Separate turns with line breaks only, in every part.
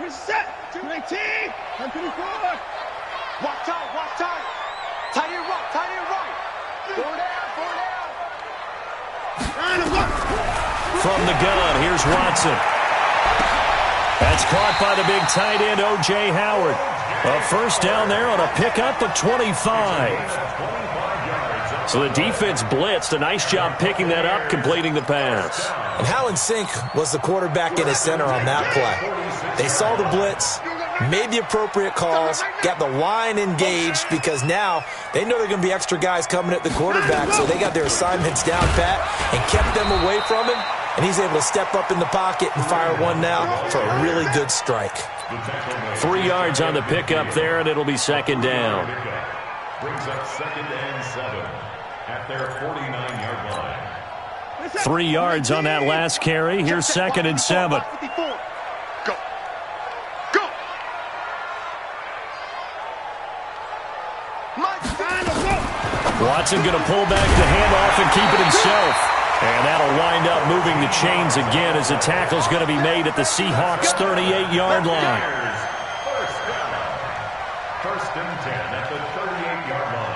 Set. 218. 124.
Walk tight, walk tight. Tight end right, tight end right. Four down, four down.
From the gun, here's Watson. That's caught by the big tight end, O.J. Howard. A first down there on a pickup of 25. So the defense blitzed. A nice job picking that up, completing the pass.
And how in sync was the quarterback in his center on that play? They saw the blitz, made the appropriate calls, got the line engaged because now they know they're going to be extra guys coming at the quarterback, so they got their assignments down pat and kept them away from him, and he's able to step up in the pocket and fire one now for a really good strike.
3 yards on the pickup there, and it'll be second down.
Brings up second and 7 at their 49-yard line.
3 yards on that last carry. Here's second and 7.
Go. Go.
Watson going to pull back the handoff and keep it himself. And that'll wind up moving the chains again as the tackle's going to be made at the Seahawks' 38-yard line.
First down. First and 10 at the 38-yard line.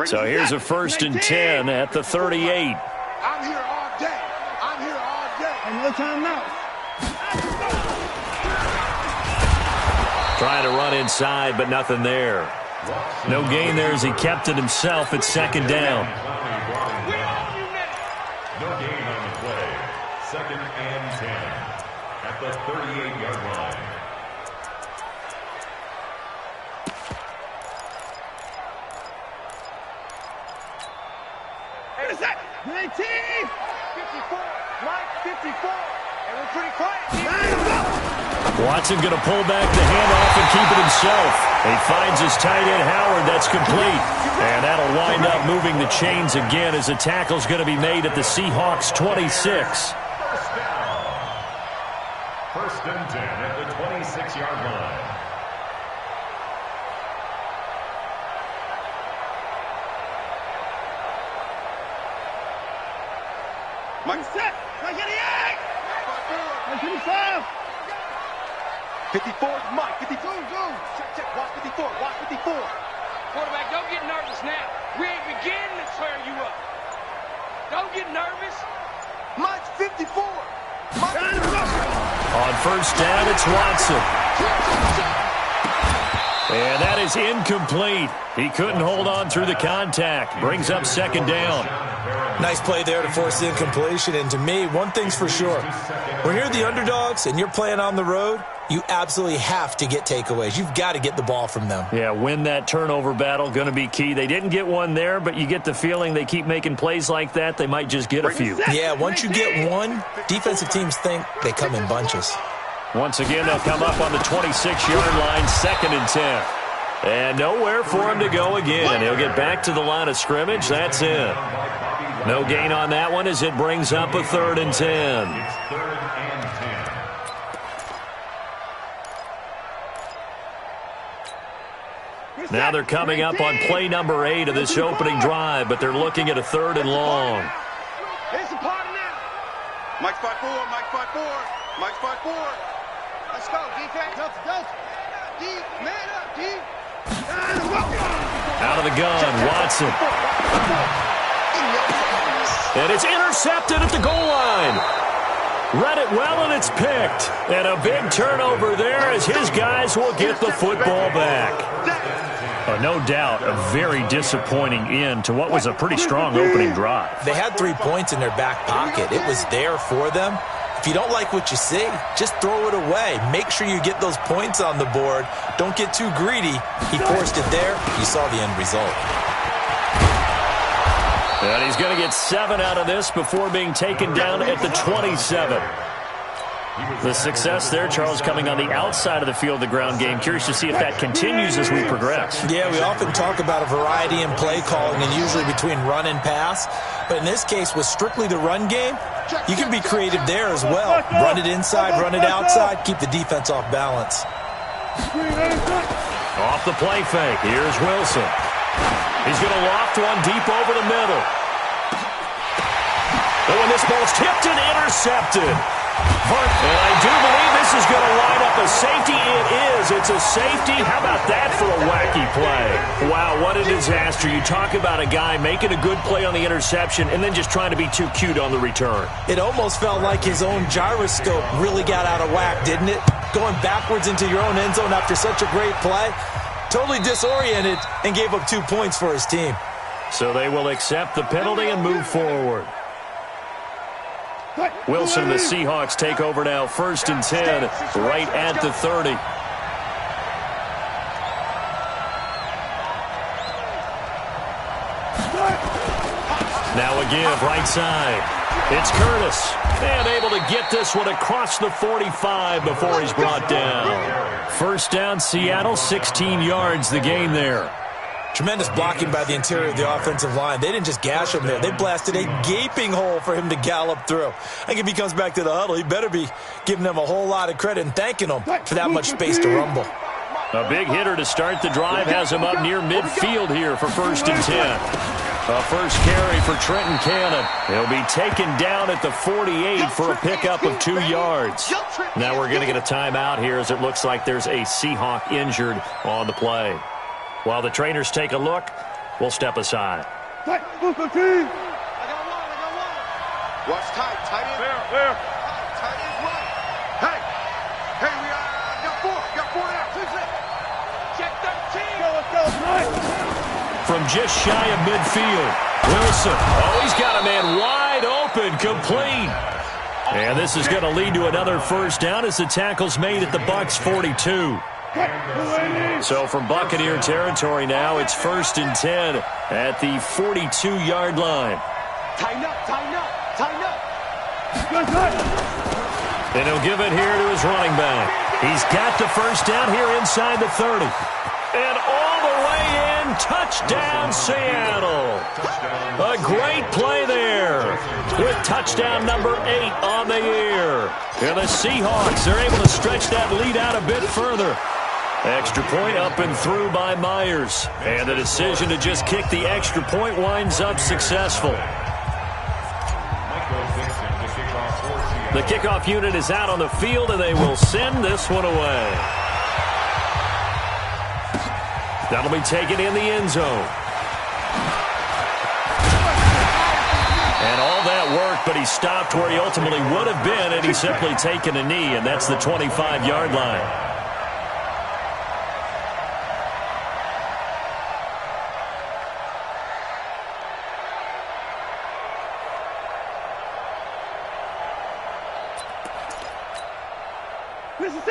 So here's a first and 10 at the 38.
I'm here all day. I'm here all day.
And no time now.
Trying to run inside, but nothing there. No gain there as he kept it himself at second down.
No gain on the play. Second and 10 at the 38-yard line.
What is that?
19.
54. Mike, 54. And we're pretty quiet.
Watson going to pull back the handoff and keep it himself. He finds his tight end, Howard. That's complete. And that'll wind up moving the chains again as the tackle's going to be made at the Seahawks' 26.
First down. First and 10 at the 26-yard line.
Mike set. Mike get the egg. 25.
54 is Mike. 52. Check. Watch 54. Watch 54.
Quarterback, don't get nervous now. We ain't beginning to tear you up. Don't get nervous.
Mike's 54.
On first down, it's Watson. And that is incomplete. He couldn't hold on through the contact. Brings up second down.
Nice play there to force the incompletion. And to me, one thing's for sure. When you're the underdogs and you're playing on the road, you absolutely have to get takeaways. You've got to get the ball from them.
Yeah, win that turnover battle, going to be key. They didn't get one there, but you get the feeling they keep making plays like that, they might just get a few.
Yeah, once you get one, defensive teams think they come in bunches.
Once again, they'll come up on the 26-yard line, second and 10. And nowhere for him to go again. He'll get back to the line of scrimmage. That's it. No gain on that one as it brings up a third and 10.
It's third and 10.
Now they're coming up on play number 8 of this opening drive, but they're looking at a third and long.
It's a party now. Mike's 5-4. Mike's 5-4. Mike's 5-4. Let's go, defense. Go. Deep, man up, deep.
Out of the gun, Watson. And it's intercepted at the goal line. Read it well, and it's picked. And a big turnover there as his guys will get the football back. No doubt a very disappointing end to what was a pretty strong opening drive.
They had 3 points in their back pocket. It was there for them. If you don't like what you see, just throw it away. Make sure you get those points on the board. Don't get too greedy. He forced it there. You saw the end result.
And he's going to get 7 out of this before being taken down at the 27. The success there, Charles, coming on the outside of the field, the ground game. Curious to see if that continues as we progress.
Yeah, we often talk about a variety in play calling and usually between run and pass. But in this case, with strictly the run game, you can be creative there as well. Run it inside, run it outside, keep the defense off balance.
Off the play fake, here's Wilson. He's going to loft one deep over the middle. And when this ball's tipped and intercepted. And I do believe this is going to line up a safety. It is. It's a safety. How about that for a wacky play? Wow, what a disaster. You talk about a guy making a good play on the interception and then just trying to be too cute on the return.
It almost felt like his own gyroscope really got out of whack, didn't it? Going backwards into your own end zone after such a great play. Totally disoriented and gave up 2 points for his team.
So they will accept the penalty and move forward. Wilson and the Seahawks take over now, 1st and 10, right at the 30. Now a give, right side. It's Curtis, and able to get this one across the 45 before he's brought down. 1st down, Seattle, 16 yards the gain there.
Tremendous blocking by the interior of the offensive line. They didn't just gash him there. They blasted a gaping hole for him to gallop through. I think if he comes back to the huddle, he better be giving them a whole lot of credit and thanking them for that much space to rumble.
A big hitter to start the drive has him up near midfield here for 1st and 10. A first carry for Trenton Cannon. He'll be taken down at the 48 for a pickup of 2 yards. Now we're going to get a timeout here as it looks like there's a Seahawk injured on the play. While the trainers take a look, we'll step aside.
I got one. Watch tight. Tight end. Where? Tight end right. Hey, we got 4. Got 4 now. Who's it? Check 13. Let's go.
From just shy of midfield, Wilson. Oh, he's got a man wide open, complete. And this is going to lead to another 1st down as the tackle's made at the Bucs 42. So from Buccaneer territory now, it's 1st and 10 at the 42-yard line.
Tighten up.
And he'll give it here to his running back. He's got the 1st down here inside the 30. And all the way in, touchdown Seattle. A great play there with touchdown number 8 on the year. And the Seahawks are able to stretch that lead out a bit further. Extra point up and through by Myers. And the decision to just kick the extra point winds up successful. The kickoff unit is out on the field, and they will send this one away. That'll be taken in the end zone. And all that work, but he stopped where he ultimately would have been, and he's simply taken a knee, and that's the 25-yard line.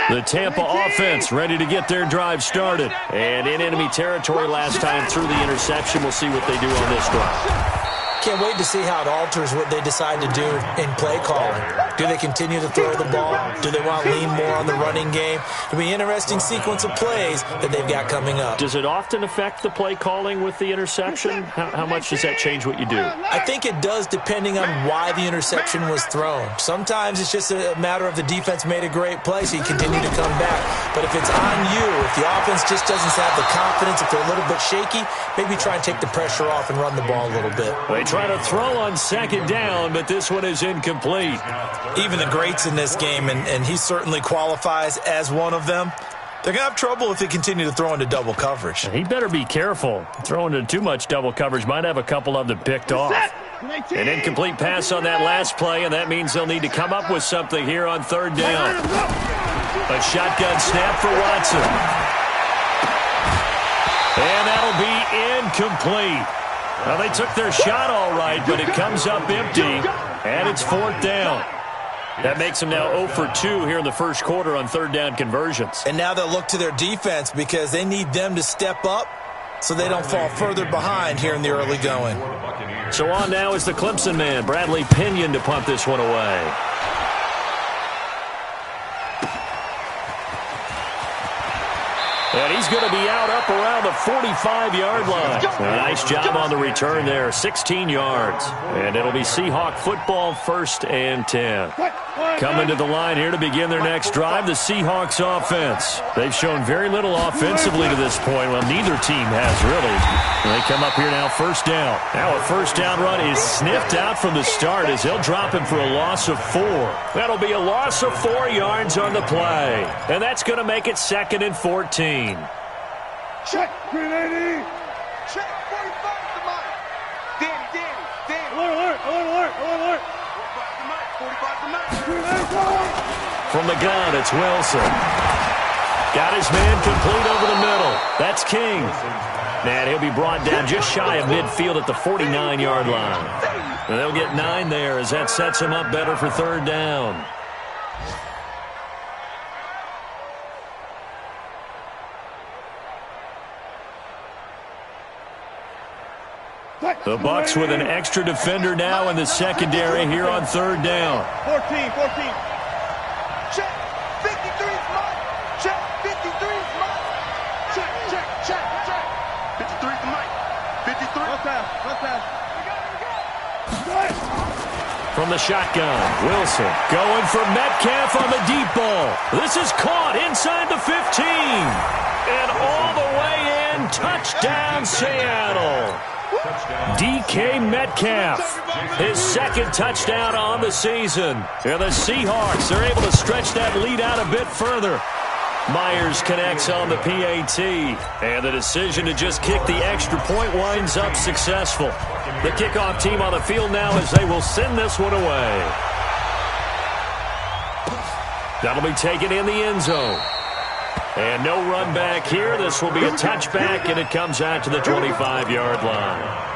The Tampa offense ready to get their drive started. And in enemy territory last time through the interception. We'll see what they do on this drive.
Can't wait to see how it alters what they decide to do in play calling. Do they continue to throw the ball? Do they want to lean more on the running game? It'll be an interesting sequence of plays that they've got coming up.
Does it often affect the play calling with the interception? How much does that change what you do?
I think it does, depending on why the interception was thrown. Sometimes it's just a matter of the defense made a great play, so you continue to come back. But if it's on you, if the offense just doesn't have the confidence, if they're a little bit shaky, maybe try and take the pressure off and run the ball a little bit.
They try to throw on 2nd down, but this one is incomplete.
Even the greats in this game, and he certainly qualifies as one of them, They're going to have trouble if they continue to throw into double coverage.
He better be careful. Throwing into too much double coverage might have a couple of them picked off. An incomplete pass on that last play, and that means they'll need to come up with something here on third down. A shotgun snap for Watson. And that'll be incomplete. Well, they took their shot all right, but it comes up empty, and it's fourth down. That makes them now 0 for 2 here in the first quarter on third down conversions.
And now they'll look to their defense because they need them to step up so they don't fall further behind here in the early going.
So on now is the Clemson man, Bradley Pinion, to punt this one away. And he's going to be out up around the 45-yard line. Nice job on the return there, 16 yards. And it'll be Seahawk football, 1st and 10. Coming to the line here to begin their next drive, the Seahawks offense. They've shown very little offensively to this point. Well, neither team has really. And they come up here now, first down. Now a first down run is sniffed out from the start as they'll drop him for a loss of 4. That'll be a loss of 4 yards on the play. And that's going to make it 2nd and 14.
Check, 380. Check, 45 to Mike. Danny. Alert. 45 to Mike.
From the gun, it's Wilson. Got his man complete over the middle. That's King. And he'll be brought down just shy of midfield at the 49-yard line. And they'll get 9 there as that sets him up better for third down. The Bucs with an extra defender now in the secondary here on third down.
14. Check. 53's Mike. Check. 53's Mike. Check. 53's Mike. 53. One pass.
From the shotgun, Wilson going for Metcalf on the deep ball. This is caught inside the 15. And all the way in, touchdown Seattle. DK Metcalf, his 2nd touchdown on the season. And the Seahawks are able to stretch that lead out a bit further. Myers connects on the PAT. And the decision to just kick the extra point winds up successful. The kickoff team on the field now as they will send this one away. That'll be taken in the end zone. And no run back here. This will be a touchback, and it comes out to the 25-yard line.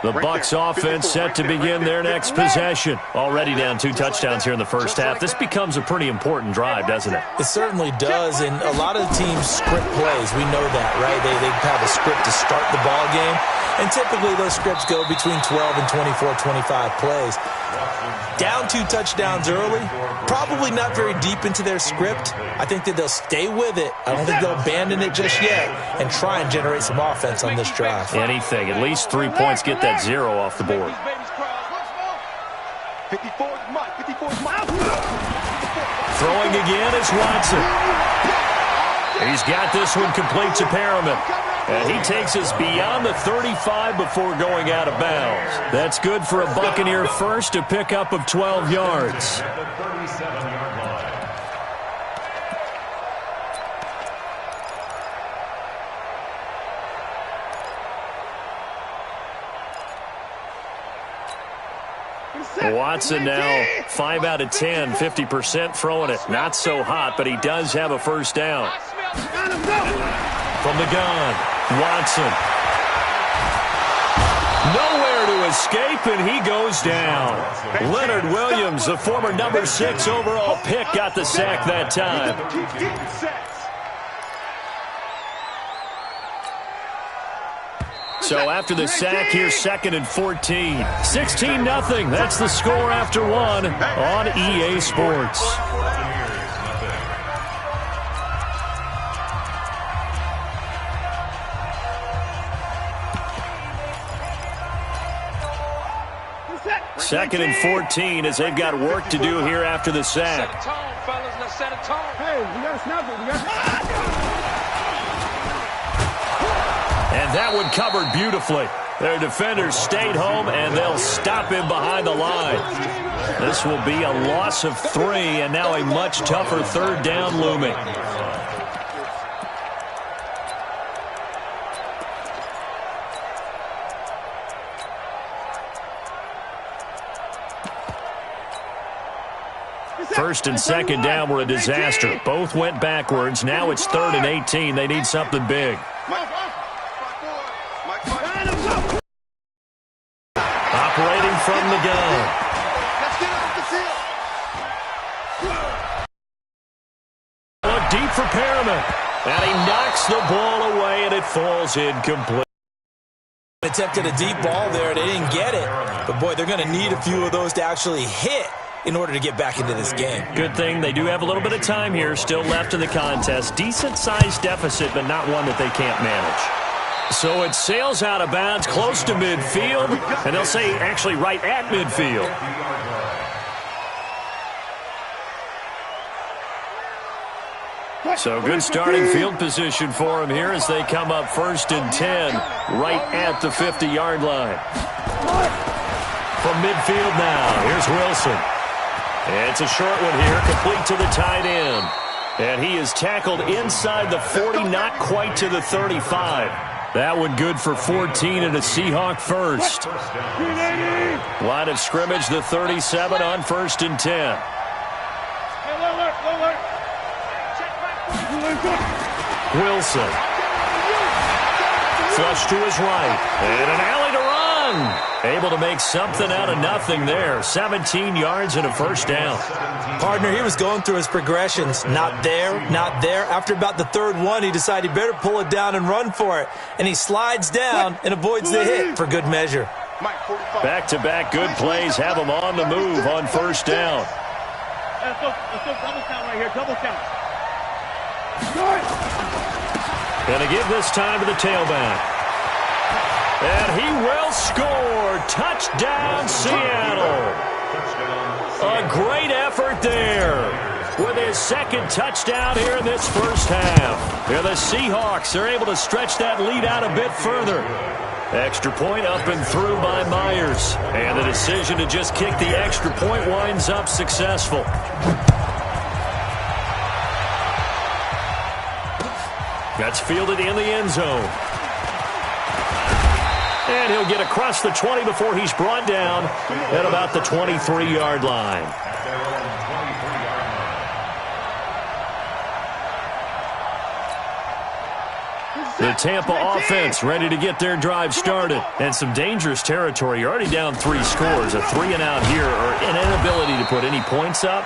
The Bucs offense set to begin their next possession. Already down 2 touchdowns here in the first half. This becomes a pretty important drive, doesn't it?
It certainly does, and a lot of the teams script plays. We know that, right? They have a script to start the ball game, and typically those scripts go between 12 and 24, 25 plays. Down 2 touchdowns early, probably not very deep into their script. I think that they'll stay with it. I don't think they'll abandon it just yet and try and generate some offense on this drive.
Anything. At least 3 points, get that 0 off the board.
54's Mike.
Throwing again is Watson. He's got this one complete to Perriman. And he takes us beyond the 35 before going out of bounds. That's good for a Buccaneer first, a pickup of 12 yards. Watson now 5 out of 10, 50% throwing it. Not so hot, but he does have a first down. From the gun, Watson. Nowhere to escape, and he goes down. Leonard Williams, the former number 6 overall pick, got the sack that time. So after the sack, here's 2nd and 14. 16-0. That's the score after 1 on EA Sports. Second and 14 as they've got work to do here after the sack.
Set a tone, fellas. Let's set a tone.
Hey, we got to snap it.
And that one covered beautifully. Their defenders stayed home, and they'll stop him behind the line. This will be a loss of 3, and now a much tougher third down looming. First and second down were a disaster. Both went backwards. Now it's 3rd and 18. They need something big. Operating from the gun. Look deep for Perriman. And he knocks the ball away, and it falls incomplete.
Attempted a deep ball there. They didn't get it. But, boy, they're going to need a few of those to actually hit in order to get back into this game.
Good thing they do have a little bit of time here still left in the contest. Decent-sized deficit, but not one that they can't manage. So it sails out of bounds close to midfield, and they'll say actually right at midfield. So good starting field position for them here as they come up 1st and 10 right at the 50-yard line. From midfield now, here's Wilson. It's a short one here, complete to the tight end. And he is tackled inside the 40, not quite to the 35. That one good for 14 and a Seahawk first. Line of scrimmage, the 37 on 1st and 10. Wilson. Flush to his right. And an alley to run. Able to make something out of nothing there. 17 yards and a first down.
Partner, he was going through his progressions. Not there, not there. After about the 3rd one, he decided he better pull it down and run for it. And he slides down and avoids the hit for good measure.
Back-to-back good plays have him on the move on 1st down.
Let's go double count right here, double count.
Going to give this time to the tailback. And he will score. Touchdown, Seattle. A great effort there with his 2nd touchdown here in this first half. Here the Seahawks are able to stretch that lead out a bit further. Extra point up and through by Myers. And the decision to just kick the extra point winds up successful. That's fielded in the end zone. And he'll get across the 20 before he's brought down at about the 23-yard line. The Tampa offense ready to get their drive started. And some dangerous territory. You're already down 3 scores. A 3-and-out here or an inability to put any points up.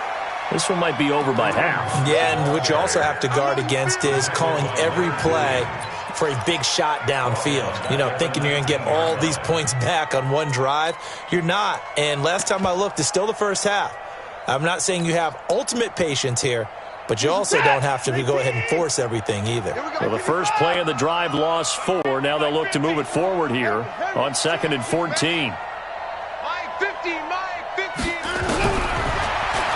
This one might be over by half.
Yeah, and what you also have to guard against is calling every play for a big shot downfield. You know, thinking you're going to get all these points back on one drive. You're not. And last time I looked, it's still the first half. I'm not saying you have ultimate patience here, but you also don't have to go ahead and force everything either.
Well, the first play of the drive lost 4. Now they'll look to move it forward here on 2nd and 14.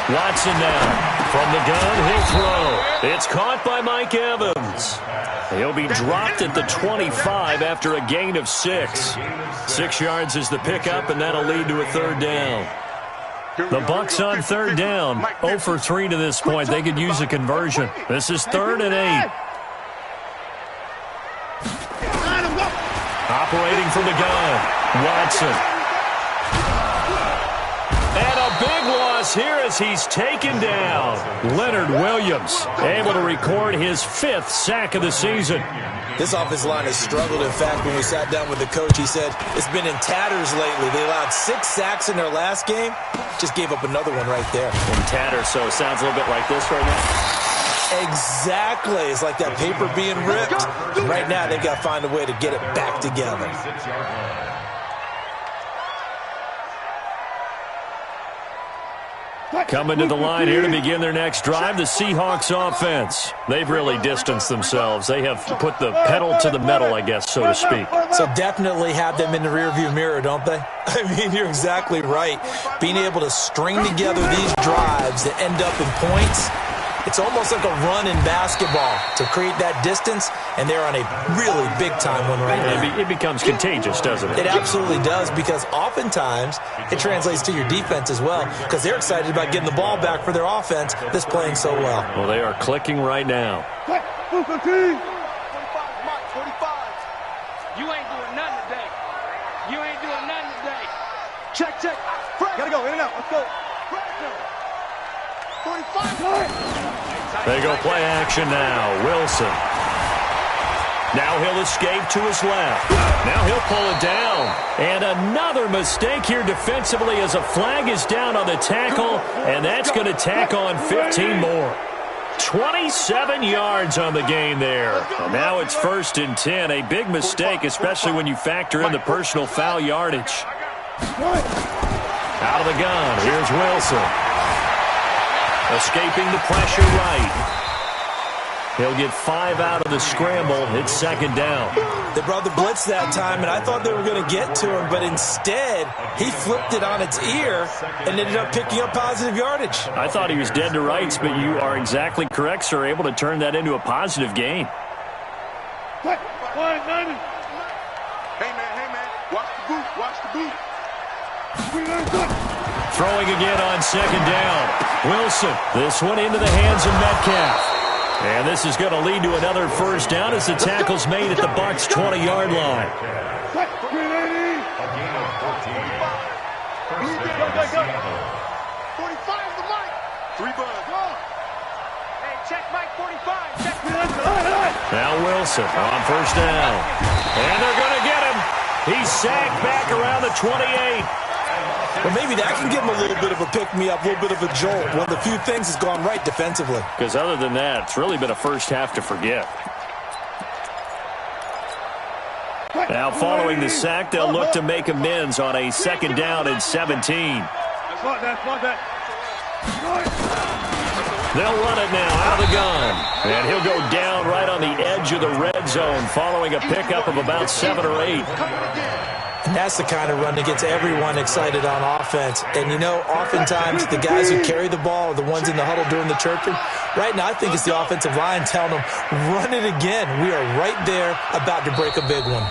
Watson now from the gun. He'll throw. It's caught by Mike Evans. He'll be dropped at the 25 after a gain of 6. 6 yards is the pickup, and that'll lead to a 3rd down. The Bucs on 3rd down. 0 for 3 to this point. They could use a conversion. This is 3rd and 8. Operating from the gun. Watson. And a big loss here as he's taken down. Leonard Williams able to record his 5th sack of the season.
This offensive line has struggled. In fact, when we sat down with the coach, he said it's been in tatters lately. They allowed 6 sacks in their last game. Just gave up another one right there.
In tatters, so it sounds a little bit like this right now.
Exactly. It's like that paper being ripped. Right now, they've got to find a way to get it back together.
Coming to the line here to begin their next drive, the Seahawks offense. They've really distanced themselves. They have put the pedal to the metal, I guess, so to speak.
So definitely have them in the rearview mirror, don't they? I mean, you're exactly right. Being able to string together these drives that end up in points, It's almost like a run in basketball to create that distance, and they're on a really big-time one right now.
It becomes contagious, doesn't it?
It absolutely does, because oftentimes it translates to your defense as well, because they're excited about getting the ball back for their offense that's playing so well.
Well, they are clicking right now.
45, Mike, 45.
You ain't doing nothing today. You ain't doing nothing today.
Check. Gotta go, in and out. Let's go. 45.
They go play action now. Wilson. Now he'll escape to his left. Now he'll pull it down. And another mistake here defensively as a flag is down on the tackle, and that's going to tack on 15 more. 27 yards on the game there. And now it's 1st and 10. A big mistake, especially when you factor in the personal foul yardage. Out of the gun, here's Wilson. Escaping the pressure right. He'll get 5 out of the scramble. It's 2nd down.
They brought the blitz that time, and I thought they were going to get to him, but instead he flipped it on its ear and ended up picking up positive yardage.
I thought he was dead to rights, but you are exactly correct, sir. Able to turn that into a positive gain.
Hey, man. Watch the boot.
Throwing again on 2nd down. Wilson, this one into the hands of Metcalf. And this is going to lead to another 1st down as the tackle's made at the Bucs' 20-yard line.
A gain of 14.
45 the Mike. 3 buds.
Hey, check Mike 45. Check.
Now Wilson on 1st down. And they're going to get him. He's sacked back around the 28.
Well, maybe that can give him a little bit of a pick-me-up, a little bit of a jolt. One of the few things has gone right defensively.
Because other than that, it's really been a first half to forget. Now following the sack, they'll look to make amends on a 2nd down and 17. They'll run it now out of the gun. And he'll go down right on the edge of the red zone following a pickup of about 7 or 8.
And that's the kind of run that gets everyone excited on offense. And, you know, oftentimes the guys who carry the ball are the ones in the huddle doing the chirping. Right now, I think it's the offensive line telling them, run it again. We are right there about to break a big one.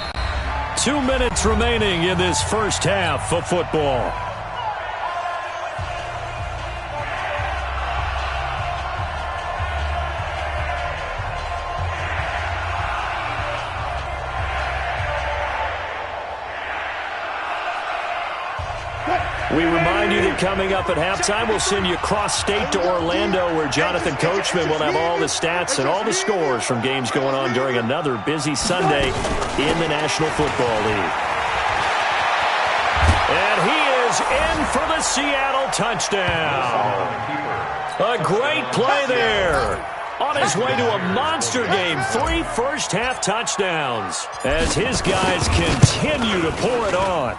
2 minutes remaining in this first half of football. We remind you that coming up at halftime, we'll send you cross-state to Orlando, where Jonathan Coachman will have all the stats and all the scores from games going on during another busy Sunday in the National Football League. And he is in for the Seattle touchdown. A great play there. On his way to a monster game, 3 first-half touchdowns as his guys continue to pour it on.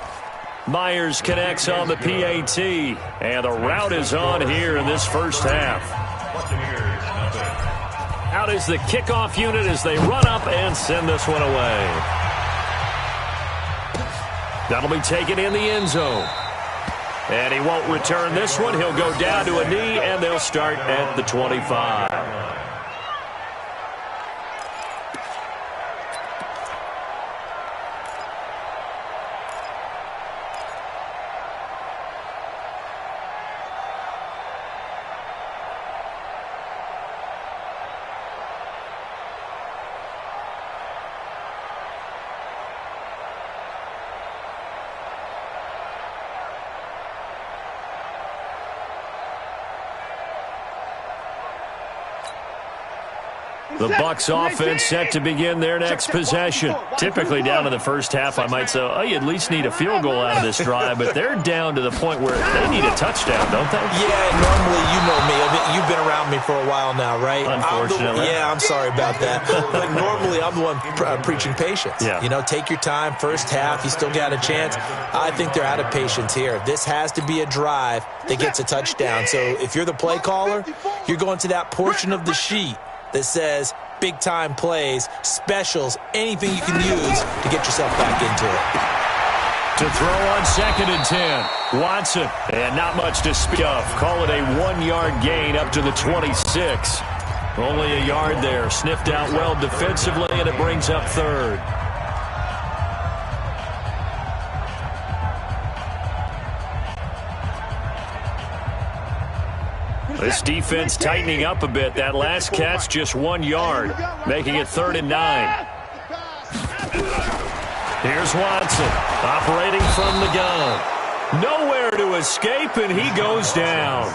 Myers connects on the PAT, and the route is on here in this first half. Out is the kickoff unit as they run up and send this one away. That'll be taken in the end zone. And he won't return this one. He'll go down to a knee, and they'll start at the 25. The Bucs offense set to begin their next possession. Typically down in the first half, I might say, oh, you at least need a field goal out of this drive, but they're down to the point where they need a touchdown, don't they?
Yeah, normally, you know me. I mean, you've been around me for a while now, right?
Unfortunately.
I'm sorry about that. But normally, I'm the one preaching patience.
Yeah.
You know, take your time. First half, you still got a chance. I think they're out of patience here. This has to be a drive that gets a touchdown. So if you're the play caller, you're going to that portion of the sheet that says big-time plays, specials, anything you can use to get yourself back into it.
To throw on 2nd and 10. Watson. And not much to speak of. Call it a 1-yard gain up to the 26. Only a yard there. Sniffed out well defensively, and it brings up 3rd. This defense tightening up a bit. That last catch just 1 yard, making it 3rd and 9. Here's Watson, operating from the gun. Nowhere to escape, and he goes down.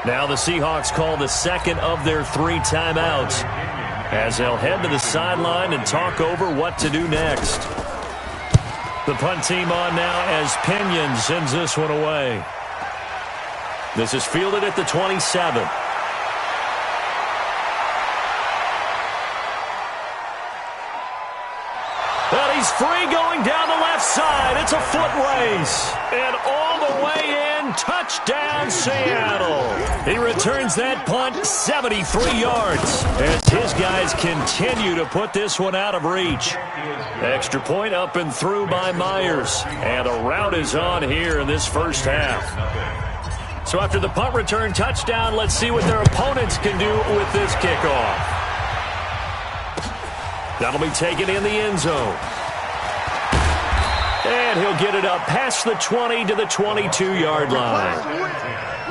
Now the Seahawks call the 2nd of their 3 timeouts as they'll head to the sideline and talk over what to do next. The punt team on now as Pinion sends this one away. This is fielded at the 27. And he's free going down the left side. It's a foot race. And all the way in, touchdown Seattle. He returns that punt 73 yards as his guys continue to put this one out of reach. Extra point up and through by Myers. And a rout is on here in this first half. So after the punt return touchdown, let's see what their opponents can do with this kickoff. That'll be taken in the end zone. And he'll get it up past the 20 to the 22-yard line.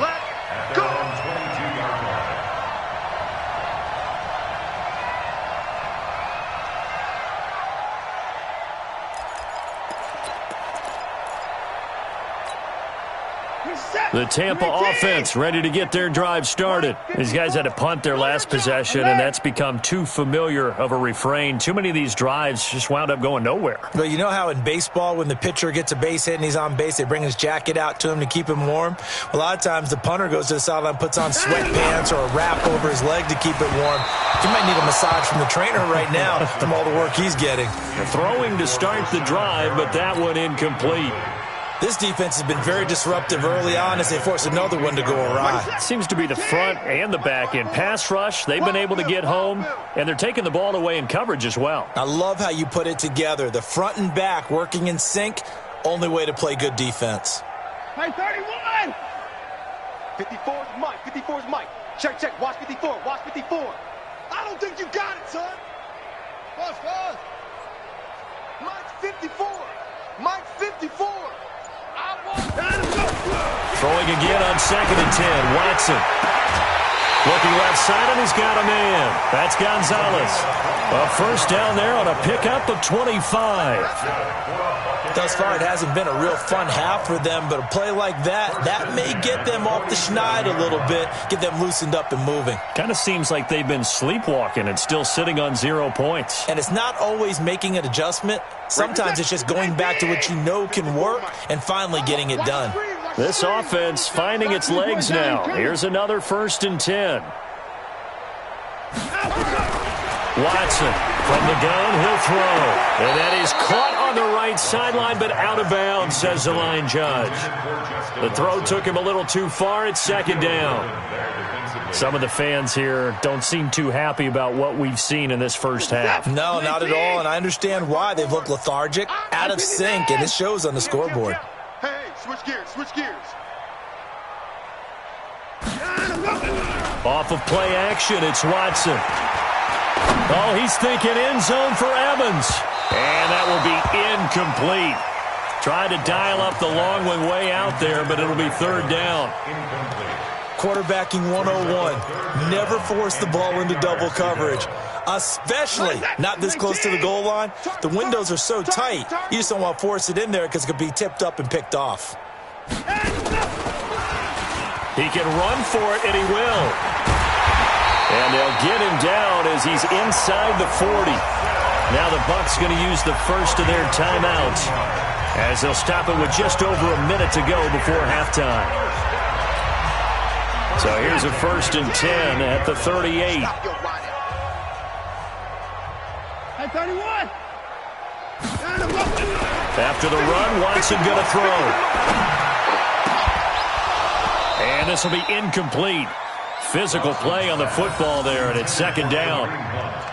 Let's go!
The Tampa offense ready to get their drive started. These guys had to punt their last possession, and that's become too familiar of a refrain. Too many of these drives just wound up going nowhere.
But you know how in baseball, when the pitcher gets a base hit and he's on base, they bring his jacket out to him to keep him warm? A lot of times the punter goes to the sideline, puts on sweatpants or a wrap over his leg to keep it warm. He might need a massage from the trainer right now from all the work he's getting.
Throwing to start the drive, but that one incomplete.
This defense has been very disruptive early on as they force another one to go awry.
Seems to be the front and the back end. Pass rush, they've been able to get home, and they're taking the ball away in coverage as well.
I love how you put it together. The front and back working in sync, only way to play good defense.
Hey, 31! 54 is Mike. 54 is Mike. Check, check. Watch 54. Watch 54. I don't think you got it, son. Watch. Mike's 54. Mike's 54.
Throwing again on 2nd and 10. Watson. Looking left side, and he's got a man. That's Gonzalez. A first down there on a pickup of 25.
Thus far, it hasn't been a real fun half for them, but a play like that may get them off the schneid a little bit, get them loosened up and moving.
Kind of seems like they've been sleepwalking and still sitting on 0 points.
And it's not always making an adjustment. Sometimes it's just going back to what you know can work and finally getting it done.
This offense finding its legs now. Here's another 1st and 10. Watson from the gun, he'll throw. And that is caught on the right sideline, but out of bounds, says the line judge. The throw took him a little too far. It's 2nd down. Some of the fans here don't seem too happy about what we've seen in this first half.
No, not at all, and I understand why. They've looked lethargic, out of sync, and it shows on the scoreboard.
Hey, switch gears, switch gears.
Off of play action, it's Watson. Oh, he's thinking end zone for Evans. And that will be incomplete. Tried to dial up the long one way out there, but it'll be 3rd down.
Quarterbacking 101. Never force the ball into double coverage, especially not this close to the goal line. The windows are so tight, you just don't want to force it in there because it could be tipped up and picked off.
He can run for it, and he will. And they'll get him down as he's inside the 40. Now the Bucs going to use the first of their timeouts as they'll stop it with just over a minute to go before halftime. So here's a 1st and 10 at the 38.
Hey, 31.
After the run, Watson going to throw. And this will be incomplete. Physical play on the football there, and it's second down.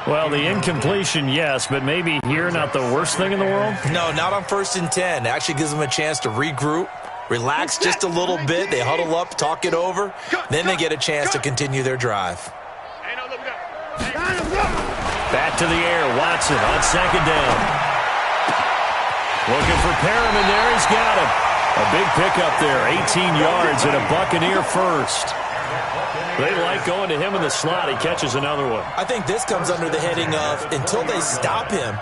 Well, the incompletion, yes, but maybe here not the worst thing in the world?
No, not on 1st and 10. It actually gives them a chance to regroup, relax just a little bit. They huddle up, talk it over. Then they get a chance to continue their drive.
Back to the air, Watson on second down. Looking for Perriman there, he's got him. A big pickup there, 18 yards and a Buccaneer first. They like going to him in the slot. He catches another one.
I think this comes under the heading of until they stop him,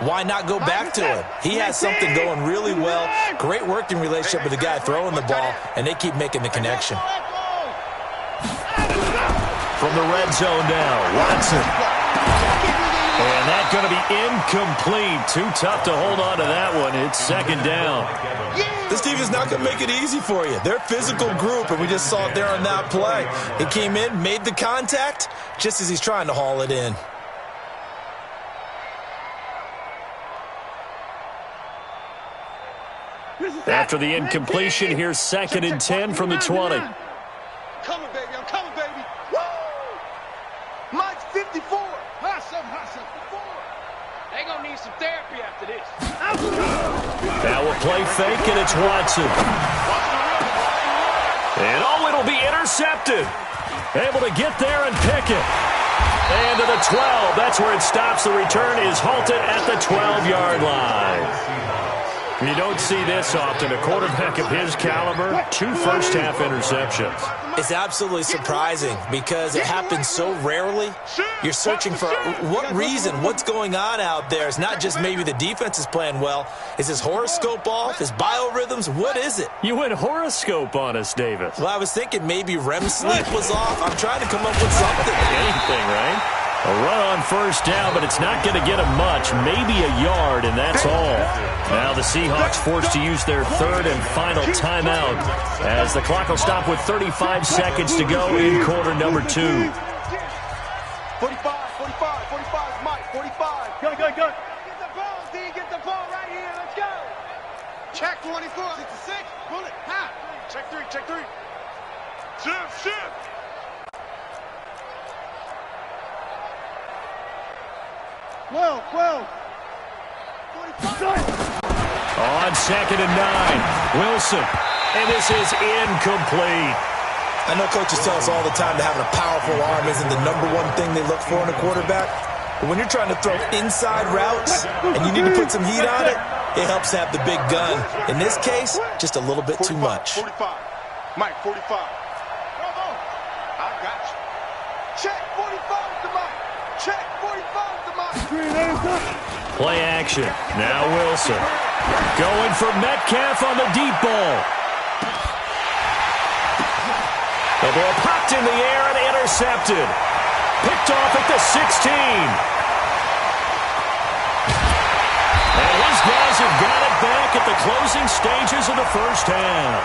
why not go back to him? He has something going really well. Great working relationship with the guy throwing the ball, and they keep making the connection.
From the red zone now, Watson. And that's going to be incomplete. Too tough to hold on to that one. It's second down.
This team is not going to make it easy for you. They're a physical group, and we just saw it there on that play. He came in, made the contact, just as he's trying to haul it in.
After the incompletion, here's second and 10 from the 20.
I'm coming, baby. I'm coming, baby. Woo! Mike's 54. Hustle.
They gonna need some therapy after this.
Now we'll play fake, and it's Watson. And it'll be intercepted. Able to get there and pick it. And to the 12. That's where it stops. The return is halted at the 12-yard line. You don't see this often. A quarterback of his caliber, 2 first-half interceptions.
It's absolutely surprising because it happens so rarely. You're searching for what reason, what's going on out there. It's not just maybe the defense is playing well. Is his horoscope off? His biorhythms? What is it?
You went horoscope on us, Davis.
Well, I was thinking maybe REM sleep was off. I'm trying to come up with something.
Anything, right? A run on first down, but it's not going to get him much. Maybe a yard, and that's all. Now the Seahawks forced to use their third and final timeout as the clock will stop with 35 seconds to go in quarter number 2.
45, Mike, 45.
Go.
Get the ball, D. Get the ball right here. Let's go. Check 24. 66. Pull it. Ha. Check 3. Shift. Well. 45.
On second and 9, Wilson. And this is incomplete.
I know coaches tell us all the time that having a powerful arm isn't the #1 thing they look for in a quarterback. But when you're trying to throw inside routes and you need to put some heat on it, it helps to have the big gun. In this case, just a little bit too much.
45. Mike, 45. Bravo. I got you. Check 45 to Mike. Check 45 to Mike.
Play action. Now Wilson. Going for Metcalf on the deep ball. The ball popped in the air and intercepted. Picked off at the 16. And his guys have got it back at the closing stages of the first half.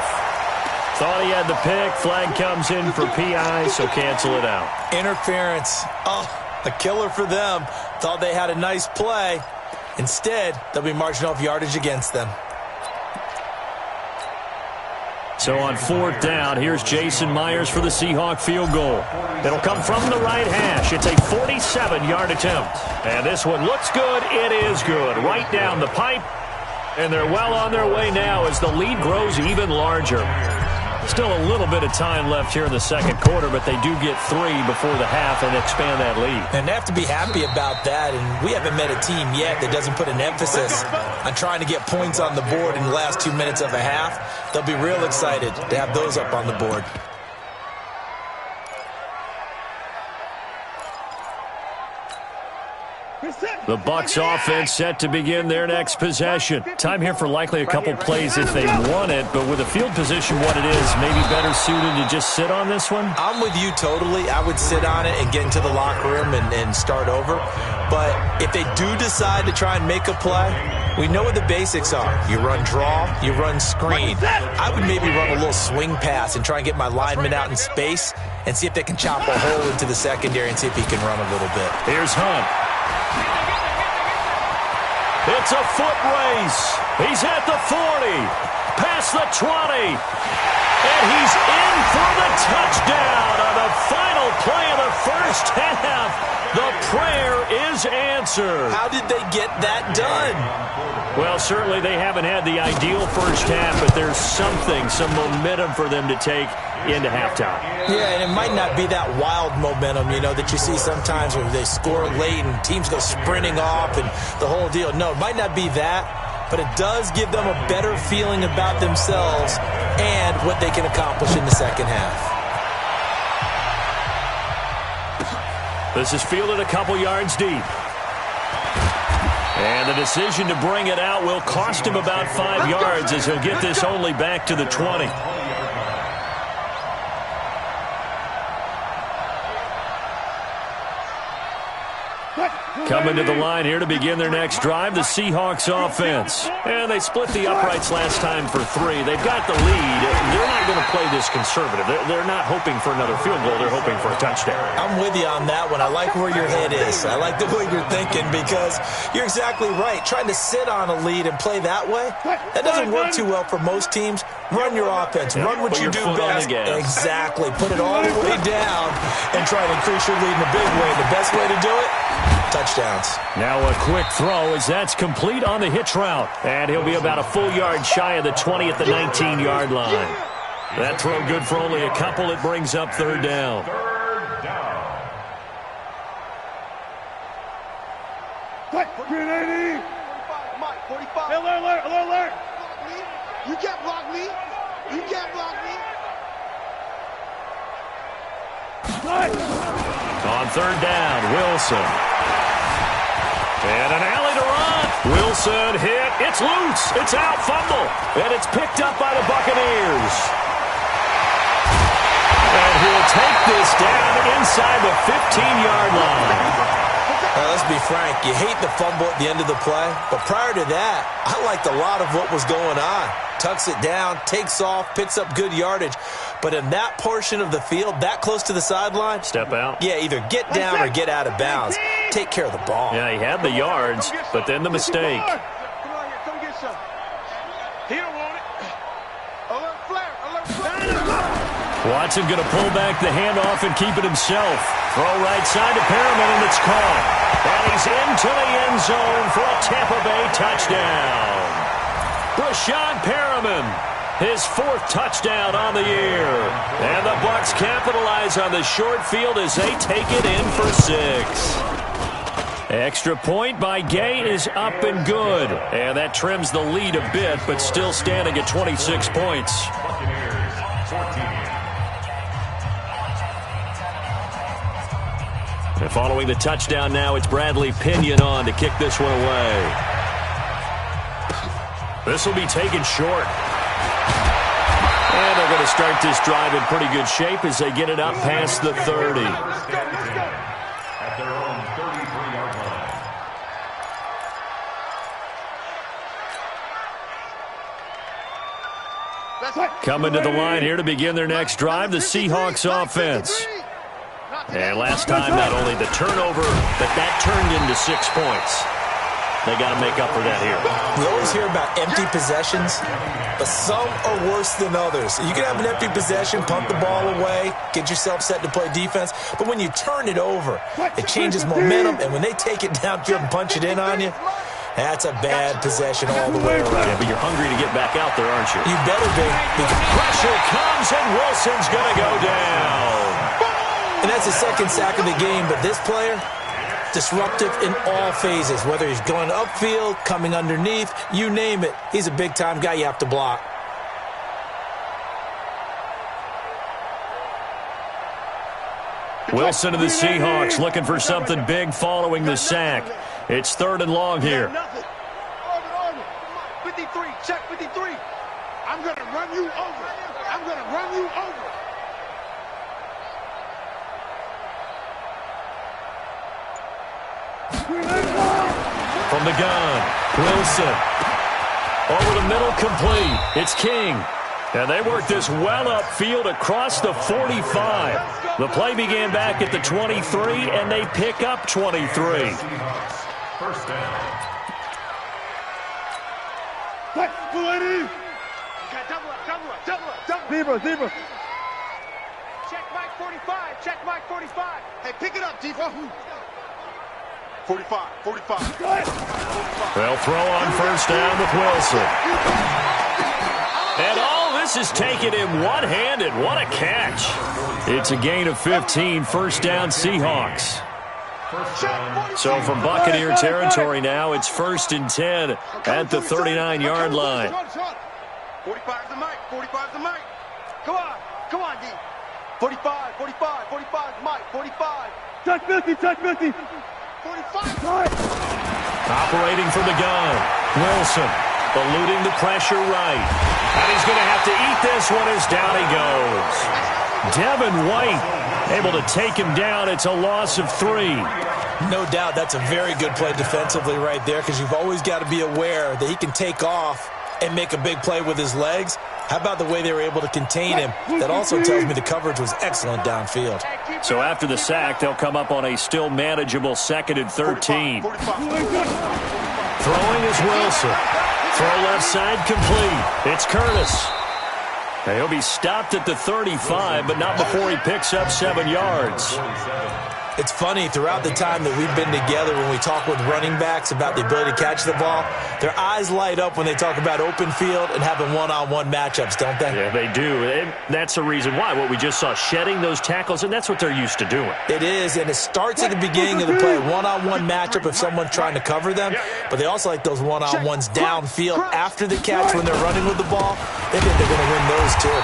Thought he had the pick. Flag comes in for PI, so cancel it out.
Interference. Oh, a killer for them. Thought they had a nice play. Instead, they'll be marching off yardage against them.
So on 4th down, here's Jason Myers for the Seahawk field goal. It'll come from the right hash. It's a 47-yard attempt. And this one looks good. It is good. Right down the pipe. And they're well on their way now as the lead grows even larger. Still a little bit of time left here in the second quarter, but they do get 3 before the half and expand that lead.
And they have to be happy about that, and we haven't met a team yet that doesn't put an emphasis on trying to get points on the board in the last 2 minutes of a half. They'll be real excited to have those up on the board.
The Bucs offense set to begin their next possession. Time here for likely a couple plays if they want it, but with the field position what it is, maybe better suited to just sit on this one?
I'm with you totally. I would sit on it and get into the locker room and start over. But if they do decide to try and make a play, we know what the basics are. You run draw, you run screen. I would maybe run a little swing pass and try and get my lineman out in space and see if they can chop a hole into the secondary and see if he can run a little bit.
Here's Hunt. It's a foot race. He's at the 40, past the 20, and he's in for the touchdown on the final answer.
How did they get that done?
Well, certainly they haven't had the ideal first half, but there's something, some momentum for them to take into halftime.
Yeah, and it might not be that wild momentum, you know, that you see sometimes where they score late and teams go sprinting off and the whole deal. No, it might not be that, but it does give them a better feeling about themselves and what they can accomplish in the second half.
This is fielded a couple yards deep. And the decision to bring it out will cost him about 5 yards as he'll get this only back to the 20. Coming to the line here to begin their next drive, the Seahawks offense. And they split the uprights last time for 3. They've got the lead. They're not going to play this conservative. They're not hoping for another field goal. They're hoping for a touchdown.
I'm with you on that one. I like where your head is. I like the way you're thinking because you're exactly right. Trying to sit on a lead and play that way, that doesn't work too well for most teams. Run your offense. Run what you do best. Exactly. Put it all the way down and try to increase your lead in a big way. The best way to do it, touchdowns.
Now a quick throw as that's complete on the hitch route. And he'll be about a full yard shy of the 20 at the 19-yard line. That throw good for only a couple. It brings up third down.
Grenade!
45.
Alert!
You can't block me. You can't block me.
On third down, Wilson. And an alley to run. Wilson hit. It's loose. It's out. Fumble. And it's picked up by the Buccaneers. And he'll take this down inside the 15-yard line.
Let's be frank, you hate the fumble at the end of the play, but prior to that, I liked a lot of what was going on. Tucks it down, takes off, picks up good yardage. But in that portion of the field, that close to the sideline,
step out.
Yeah, either get down or get out of bounds. Take care of the ball.
Yeah, he had the yards, but then the mistake.
Come on here, come get some. He don't want it. Alert flare.
Watson going to pull back the handoff and keep it himself. Throw right side to Perriman, and it's caught. And he's into the end zone for a Tampa Bay touchdown. Brashad Perriman, his 4th touchdown on the year. And the Bucs capitalize on the short field as they take it in for 6. Extra point by Gay is up and good. And that trims the lead a bit, but still standing at 26 points. And following the touchdown now, it's Bradley Pinion on to kick this one away. This will be taken short. And they're going to start this drive in pretty good shape as they get it up past the 30.
At their own 33-yard line.
Coming to the line here to begin their next drive, the Seahawks offense. And last time, not only the turnover, but that turned into 6 points. They got to make up for that here.
We always hear about empty possessions, but some are worse than others. You can have an empty possession, punt the ball away, get yourself set to play defense, but when you turn it over, it changes momentum, and when they take it downfield and punch it in on you, that's a bad possession all the way around.
Yeah, but you're hungry to get back out there, aren't you?
You better be.
Pressure comes, and Wilson's going to go down.
And that's the second sack of the game, but this player, disruptive in all phases, whether he's going upfield, coming underneath, you name it. He's a big-time guy you have to block.
Wilson of the Seahawks looking for something big following the sack. It's 3rd and long here.
53, check 53. I'm going to run you over. I'm going to run you over.
From the gun, Wilson. Over the middle, complete. It's King. And they work this well upfield across the 45. The play began back at the 23, and they pick up 23.
First down.
Zebra.
Check Mike 45. Check Mike 45. Hey, pick it up, Deepa. 45, 45.
They'll throw on first down with Wilson. And all this is taken in one-handed. What a catch. It's a gain of 15, first down Seahawks. So from Buccaneer territory now, it's 1st and 10 at the 39-yard line.
45 to Mike, 45 to Mike. Come on, D. 45, 45, 45, Mike, 45.
Touch Milky,
45.
Operating from the gun, Wilson eluding the pressure right. And he's going to have to eat this one as down he goes. Devin White able to take him down. It's a loss of 3.
No doubt that's a very good play defensively right there, because you've always got to be aware that he can take off and make a big play with his legs. How about the way they were able to contain him? That also tells me the coverage was excellent downfield.
So after the sack, they'll come up on a still manageable 2nd and 13.
45.
Throwing is Wilson. Throw left side complete. It's Curtis. And he'll be stopped at the 35, but not before he picks up 7 yards.
It's funny, throughout the time that we've been together, when we talk with running backs about the ability to catch the ball, their eyes light up when they talk about open field and having one-on-one matchups, don't they?
Yeah, they do. And that's the reason why. What we just saw, shedding those tackles, and that's what they're used to doing.
It is, and it starts at the beginning of the play. One-on-one matchup if someone's trying to cover them, but they also like those one-on-ones downfield after the catch when they're running with the ball. They think they're going to win those too.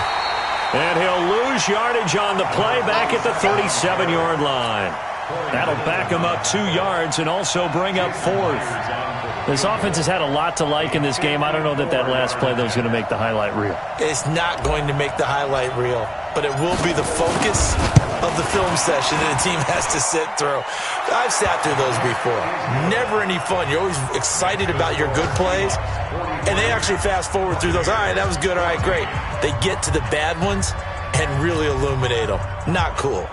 And he'll lose yardage on the play back at the 37-yard line. That'll back him up 2 yards and also bring up 4th. This offense has had a lot to like in this game. I don't know that last play, though, is going to make the highlight reel.
It's not going to make the highlight reel, but it will be the focus of the film session that the team has to sit through. I've sat through those before. Never any fun. You're always excited about your good plays, and they actually fast forward through those. All right, that was good. All right, great. They get to the bad ones and really illuminate them. Not cool.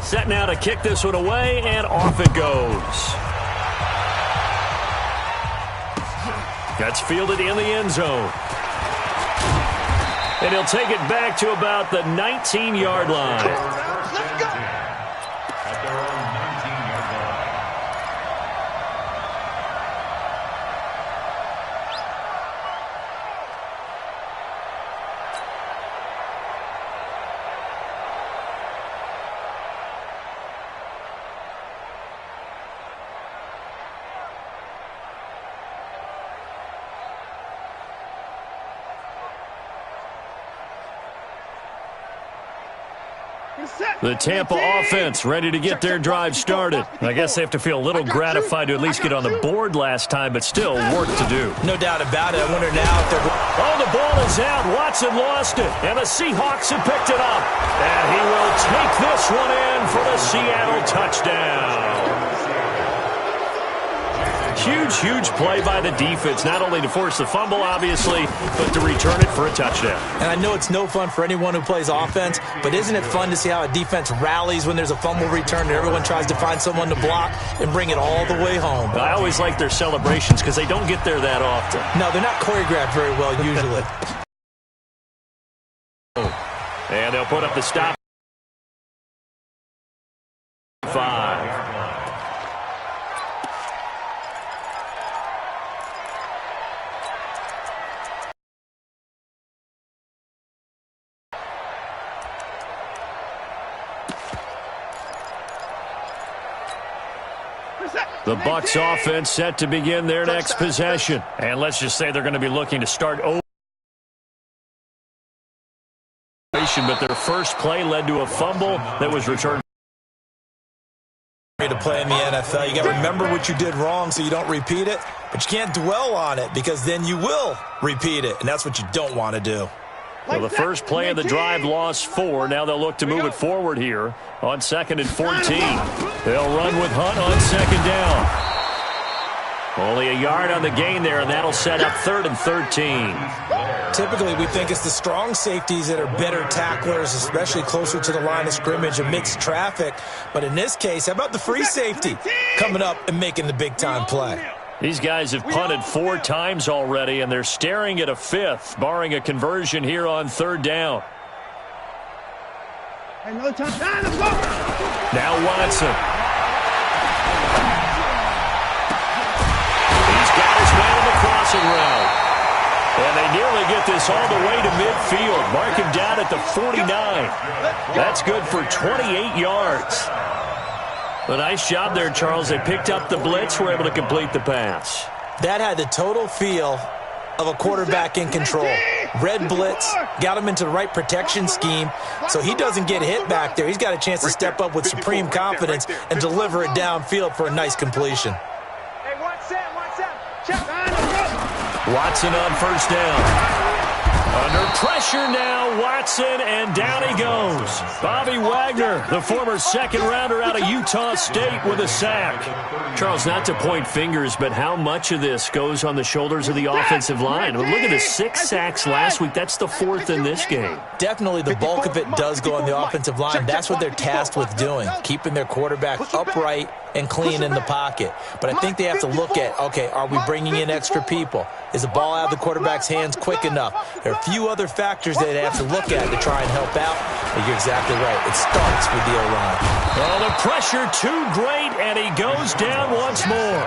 Set now to kick this one away, and off it goes. That's fielded in the end zone. And he'll take it back to about the 19-yard line.
Let's go.
At their own 19-yard line.
The Tampa offense ready to get their drive started. I guess they have to feel a little gratified to at least get on the board last time, but still work to do.
No doubt about it. I wonder now if they're...
Oh, the ball is out. Watson lost it, and the Seahawks have picked it up. And he will take this one in for the Seattle touchdown. Huge, huge play by the defense, not only to force the fumble, obviously, but to return it for a touchdown.
And I know it's no fun for anyone who plays offense, but isn't it fun to see how a defense rallies when there's a fumble return and everyone tries to find someone to block and bring it all the way home?
I always like their celebrations because they don't get there that often.
No, they're not choreographed very well usually.
And they'll put up the stop. 5. The Bucs offense set to begin their next possession. And let's just say they're going to be looking to start over. But their first play led to a fumble that was returned.
To play in the NFL, you got to remember what you did wrong so you don't repeat it, but you can't dwell on it because then you will repeat it, and that's what you don't want to do.
Well, the first play of the drive lost 4. Now they'll look to move it forward here on 2nd and 14. They'll run with Hunt on 2nd down. Only a yard on the gain there, and that'll set up 3rd and 13.
Typically, we think it's the strong safeties that are better tacklers, especially closer to the line of scrimmage amidst traffic. But in this case, how about the free safety coming up and making the big-time play?
These guys have punted 4 times already, and they're staring at a 5th, barring a conversion here on 3rd down. Now Watson. passing route. And they nearly get this all the way to midfield. Mark him down at the 49. That's good for 28 yards. A nice job there, Charles. They picked up the blitz, were able to complete the pass.
That had the total feel of a quarterback in control. Red blitz, got him into the right protection scheme, so he doesn't get hit back there. He's got a chance to step up with supreme confidence and deliver it downfield for a nice completion.
Hey, one set. Check.
Watson on first down. Under pressure now, Watson, and down he goes. Bobby Wagner, the former second-rounder out of Utah State, with a sack. Charles, not to point fingers, but how much of this goes on the shoulders of the offensive line? I mean, look at the 6 sacks last week. That's the 4th in this game.
Definitely the bulk of it does go on the offensive line. That's what they're tasked with doing, keeping their quarterback upright and clean in the pocket. But I think they have to look at, okay, are we bringing in extra people? Is the ball out of the quarterback's hands quick enough? There are a few other factors that they have to look at to try and help out. But you're exactly right. It starts with the O-line.
Oh, the pressure too great, and he goes down once more.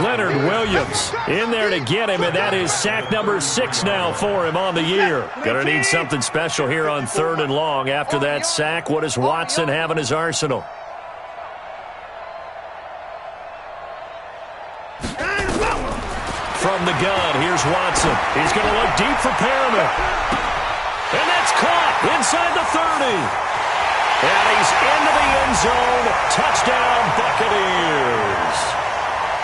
Leonard Williams in there to get him, and that is sack number 6 now for him on the year. Gonna need something special here on 3rd and long. After that sack, what does Watson have in his arsenal? From the gun, here's Watson. He's going to look deep for Perriman. And that's caught inside the 30. And he's into the end zone. Touchdown, Buccaneers.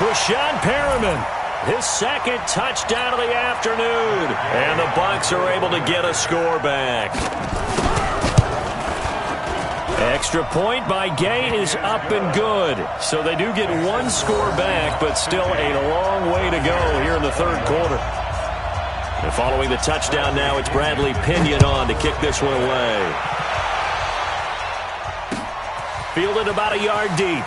Rashad Perriman, his 2nd touchdown of the afternoon. And the Bucs are able to get a score back. Extra point by Gay is up and good. So they do get 1 score back, but still a long way to go here in the 3rd quarter. And following the touchdown now, it's Bradley Pinion on to kick this one away. Fielded about a yard deep.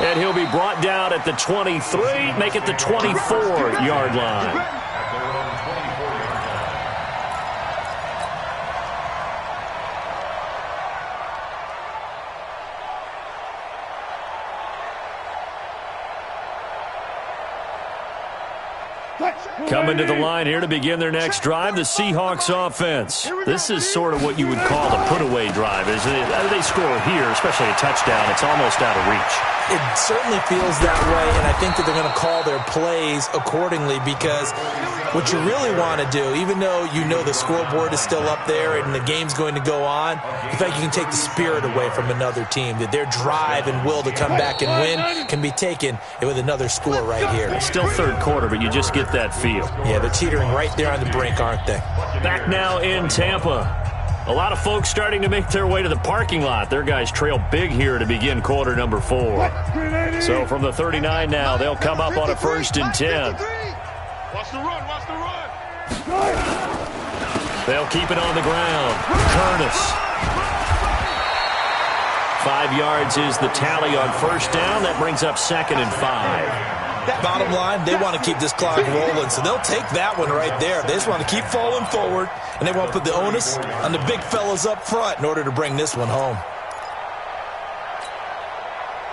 And he'll be brought down at the 23, make it the 24-yard line. Coming to the line here to begin their next drive, the Seahawks offense. This is sort of what you would call a put-away drive, isn't it? They score here, especially a touchdown. It's almost out of reach.
It certainly feels that way, and I think that they're going to call their plays accordingly, because what you really want to do, even though you know the scoreboard is still up there and the game's going to go on, in fact, you can take the spirit away from another team, that their drive and will to come back and win can be taken with another score right here.
It's still 3rd quarter, but you just get that feel.
Yeah, they're teetering right there on the brink, aren't they?
Back now in Tampa. A lot of folks starting to make their way to the parking lot. Their guys trail big here to begin quarter number 4. So from the 39 now, they'll come up on a 1st and 10.
Watch the run, watch the run.
They'll keep it on the ground. Curtis. 5 yards is the tally on 1st down. That brings up 2nd and 5.
Bottom line, they want to keep this clock rolling, so they'll take that one right there. They just want to keep falling forward, and they want to put the onus on the big fellas up front in order to bring this one home.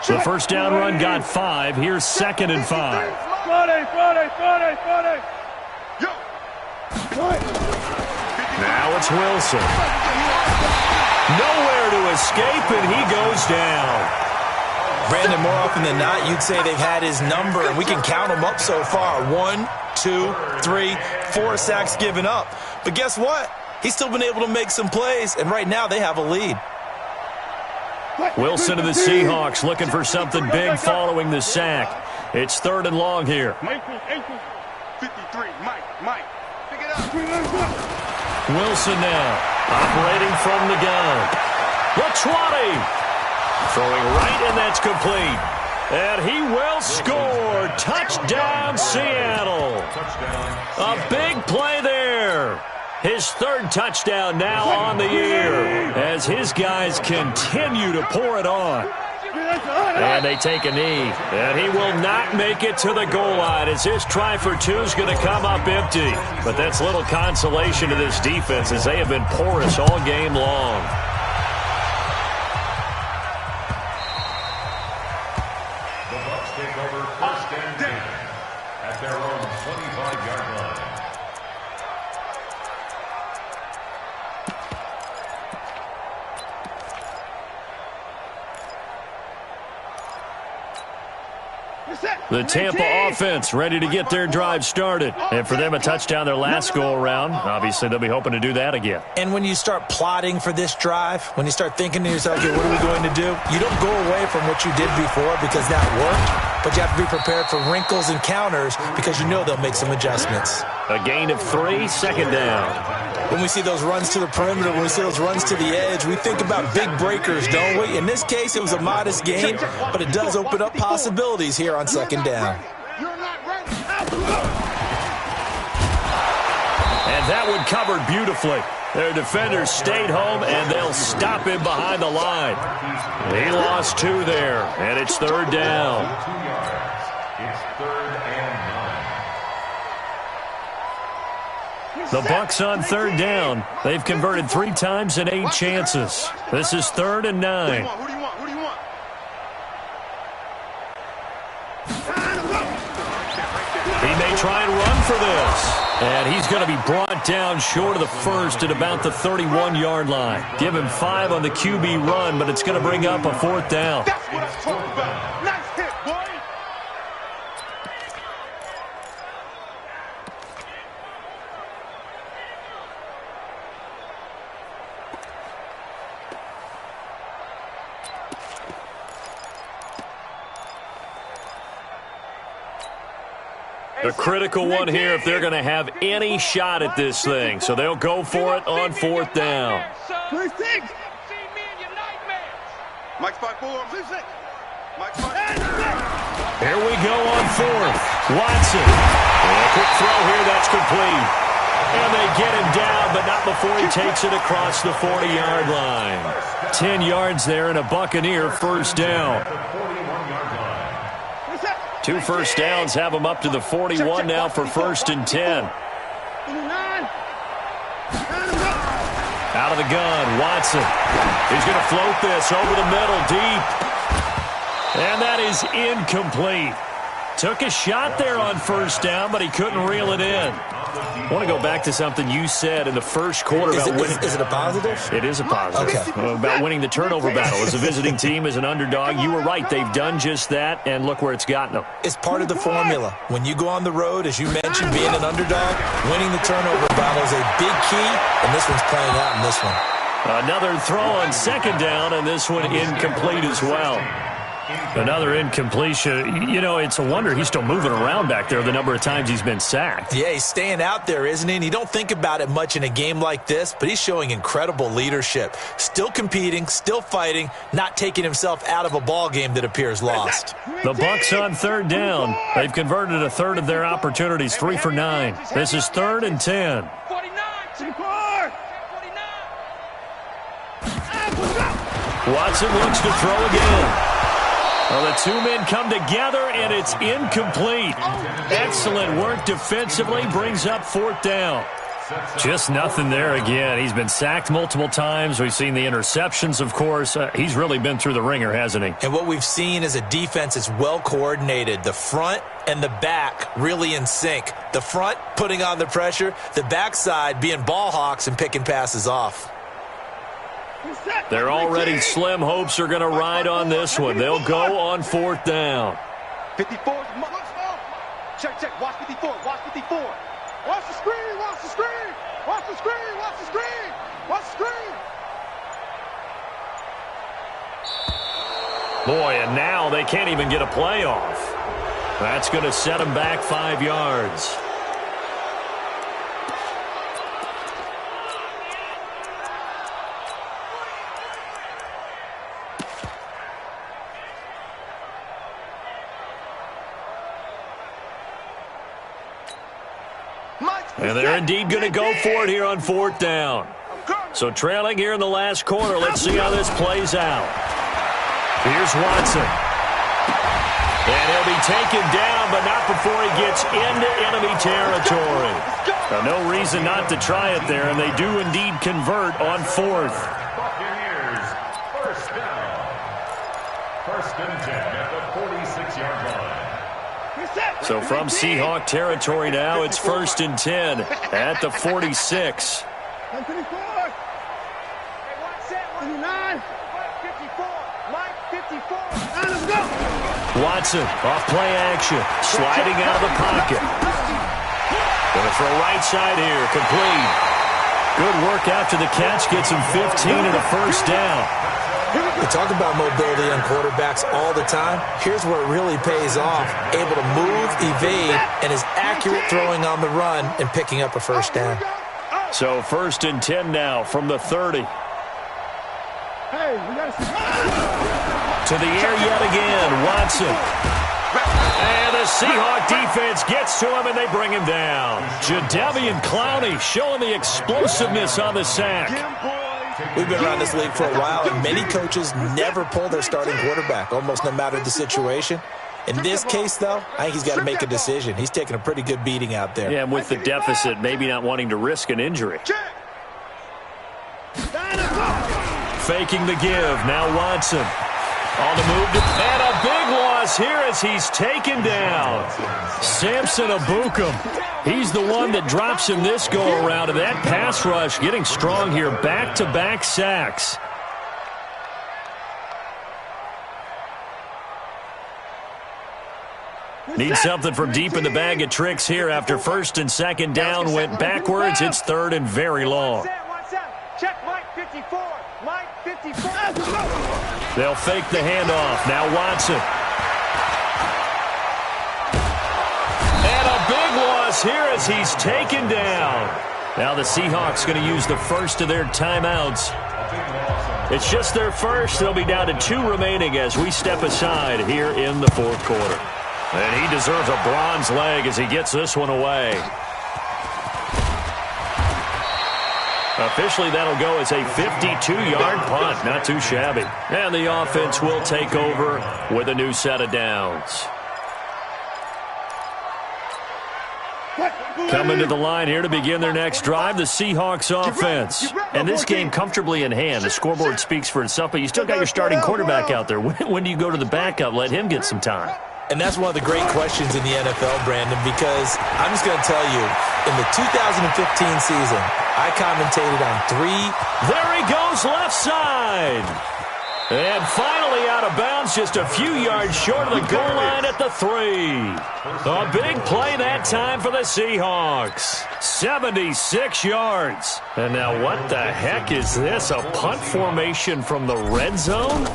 The 1st down run got 5. Here's 2nd and 5.
Friday. Yo.
Now it's Wilson. Nowhere to escape, and he goes down.
Brandon, more often than not, you'd say they've had his number, and we can count them up so far. 1, 2, 3, 4 sacks given up. But guess what? He's still been able to make some plays, and right now they have a lead.
Wilson and the Seahawks looking for something big following the sack. It's 3rd and long here.
53, Mike. Pick it up.
Wilson now operating from the gun. The 20. Throwing right, and that's complete. And he will score. Touchdown, Seattle. A big play there. His 3rd touchdown now on the year as his guys continue to pour it on. And they take a knee. And he will not make it to the goal line as his try for 2 is going to come up empty. But that's little consolation to this defense as they have been porous all game long.
The Bucs take over 1st and 10.
The Tampa offense ready to get their drive started. And for them, a touchdown their last go-around. Obviously, they'll be hoping to do that again.
And when you start plotting for this drive, when you start thinking to yourself, okay, what are we going to do? You don't go away from what you did before because that worked, but you have to be prepared for wrinkles and counters because you know they'll make some adjustments.
A gain of 3, second down.
When we see those runs to the perimeter, when we see those runs to the edge, we think about big breakers, don't we? In this case, it was a modest gain, but it does open up possibilities here on second down.
And that one covered beautifully. Their defenders stayed home, and they'll stop him behind the line. He lost 2 there, and it's third down.
2 yards. It's 3rd and 9.
The Bucs on third down. They've converted 3 times in 8 chances. This is 3rd and 9.
Who do you want? Who do you want?
He may try and run for this. And he's going to be brought down short of the first at about the 31-yard line. Give him 5 on the QB run, but it's going to bring up a 4th down.
That's what I'm talking about. Nice hit, boy.
A critical one here if they're going to have any shot at this thing. So they'll go for it on 4th down.
Mike's 5-4. Mike's 5.
Here we go on 4th. Watson. A quick throw here. That's complete. And they get him down, but not before he takes it across the 40-yard line. 10 yards there and a Buccaneer first down. 2 first downs have them up to the 41 now for 1st and 10. Out of the gun, Watson. He's going to float this over the middle, deep. And that is incomplete. Took a shot there on 1st down, but he couldn't reel it in. I want to go back to something you said in the first quarter about winning.
Is it a positive?
It is a positive.
Okay.
About winning the turnover battle. As a visiting team, as an underdog, you were right. They've done just that, and look where it's gotten them.
It's part of the formula. When you go on the road, as you mentioned, being an underdog, winning the turnover battle is a big key, and this one's playing out in this one.
Another throw on 2nd down, and this one incomplete as well. Another incompletion. You know, it's a wonder he's still moving around back there the number of times he's been sacked.
Yeah, he's staying out there, isn't he? And you don't think about it much in a game like this, but he's showing incredible leadership. Still competing, still fighting, not taking himself out of a ball game that appears lost.
The Bucs on 3rd down. They've converted a third of their opportunities, 3 for 9. This is 3rd and 10.
49.
Watson looks to throw again. Well, the 2 men come together, and it's incomplete. Excellent work defensively, brings up 4th down. Just nothing there again. He's been sacked multiple times. We've seen the interceptions, of course. He's really been through the ringer, hasn't he?
And what we've seen is a defense that's well coordinated. The front and the back really in sync. The front putting on the pressure, the backside being ball hawks and picking passes off.
They're already slim hopes are going to ride on this one. They'll go on 4th down.
54. Check. Watch 54. Watch 54. Watch the screen. Watch the screen. Watch the screen. Watch the screen. Watch the screen.
Boy, and now they can't even get a play off. That's going to set them back 5 yards. And they're indeed going to go for it here on 4th down. So trailing here in the last quarter. Let's see how this plays out. Here's Watson. And he'll be taken down, but not before he gets into enemy territory. Now, no reason not to try it there, and they do indeed convert on 4th.
Buccaneers, 1st down. 1st and 10 at the 46-yard line.
So from Seahawk territory now, it's 1st and 10 at the 46.
Let's go.
Watson off play action, sliding out of the pocket. Gonna throw right side here, complete. Good work after the catch, gets him 15 and a first down.
We talk about mobility on quarterbacks all the time. Here's where it really pays off. Able to move, evade, and is accurate throwing on the run and picking up a first down.
So 1st and 10 now from the 30.
Hey, we got to
To the air yet again, Watson. And the Seahawk defense gets to him, and they bring him down. Jadeveon Clowney showing the explosiveness on the sack.
We've been around this league for a while, and many coaches never pull their starting quarterback, almost no matter the situation. In this case, though, I think he's got to make a decision. He's taking a pretty good beating out there.
Yeah, and with the deficit, maybe not wanting to risk an injury. Faking the give, now Watson. On the move, and a big loss here as he's taken down. Samson Ebukam. He's the one that drops him this go-around, and that pass rush getting strong here. Back-to-back sacks. Need something from deep in the bag of tricks here after 1st and 2nd down. Went backwards. It's 3rd and very long.
Check Mike 54. Mike 54.
They'll fake the handoff. Now Watson. And a big loss here as he's taken down. Now the Seahawks going to use the first of their timeouts. It's just their first. They'll be down to 2 remaining as we step aside here in the 4th quarter. And he deserves a bronze leg as he gets this one away. Officially, that'll go as a 52-yard punt. Not too shabby. And the offense will take over with a new set of downs. Coming to the line here to begin their next drive, the Seahawks offense. And this game comfortably in hand. The scoreboard speaks for itself, but you still got your starting quarterback out there. When do you go to the backup? Let him get some time.
And that's one of the great questions in the NFL, Brandon, because I'm just going to tell you, in the 2015 season, I commentated on 3.
There he goes, left side. And finally out of bounds, just a few yards short of the goal line at the 3. A big play that time for the Seahawks. 76 yards. And now what the heck is this? A punt formation from the red zone?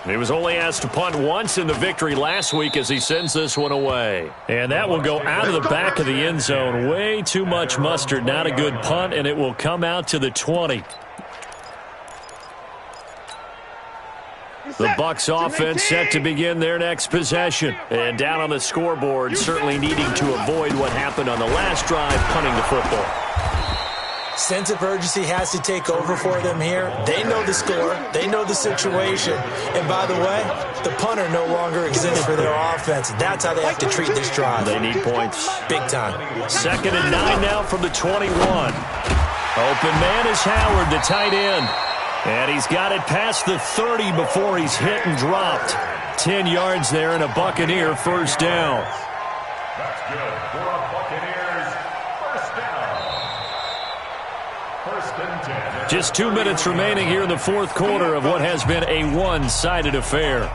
He was only asked to punt once in the victory last week as he sends this one away. And that will go out of the back of the end zone. Way too much mustard. Not a good punt, and it will come out to the 20. The Bucs offense set to begin their next possession. And down on the scoreboard, certainly needing to avoid what happened on the last drive, punting the football.
Sense of urgency has to take over for them here. They know the score. They know the situation. And by the way, the punter no longer exists for their offense. That's how they have to treat this drive.
They need points.
Big time.
2nd and 9 now from the 21. Open man is Howard, the tight end. And he's got it past the 30 before he's hit and dropped. 10 yards there and a Buccaneer first down.
That's good for a Buccaneers first down. 1st and 10.
Just 2 minutes remaining here in the 4th quarter of what has been a one-sided affair.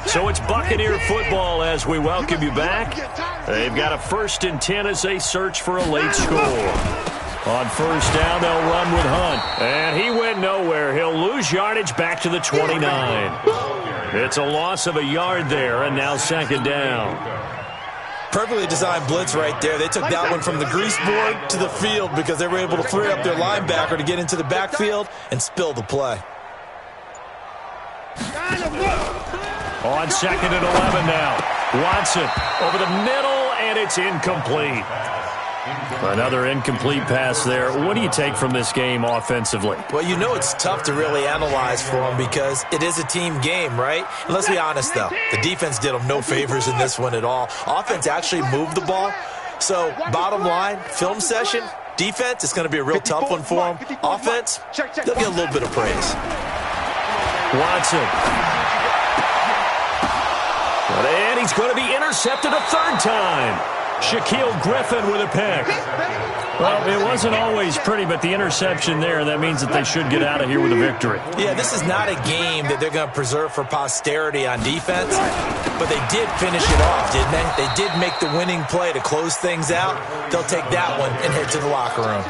So it's Buccaneer football as we welcome you back. They've got a 1st and 10 as they search for a late score. On 1st down, they'll run with Hunt. And he went nowhere. He'll lose yardage back to the 29. It's a loss of a yard there, and now 2nd down.
Perfectly designed blitz right there. They took that one from the grease board to the field because they were able to free up their linebacker to get into the backfield and spill the play.
On 2nd and 11 now. Watson over the middle, and it's incomplete. Another incomplete pass there. What do you take from this game offensively?
Well, you know it's tough to really analyze for them because it is a team game, right? And let's be honest, though. The defense did them no favors in this one at all. Offense actually moved the ball. So, bottom line, film session, defense, it's going to be a real tough one for them. Offense, they'll get a little bit of praise.
Watson. And he's going to be intercepted a 3rd time. Shaquille Griffin with a pick. Well, it wasn't always pretty, but the interception there, that means that they should get out of here with a victory.
Yeah, this is not a game that they're going to preserve for posterity on defense, but they did finish it off, didn't they? They did make the winning play to close things out. They'll take that one and head to the locker room.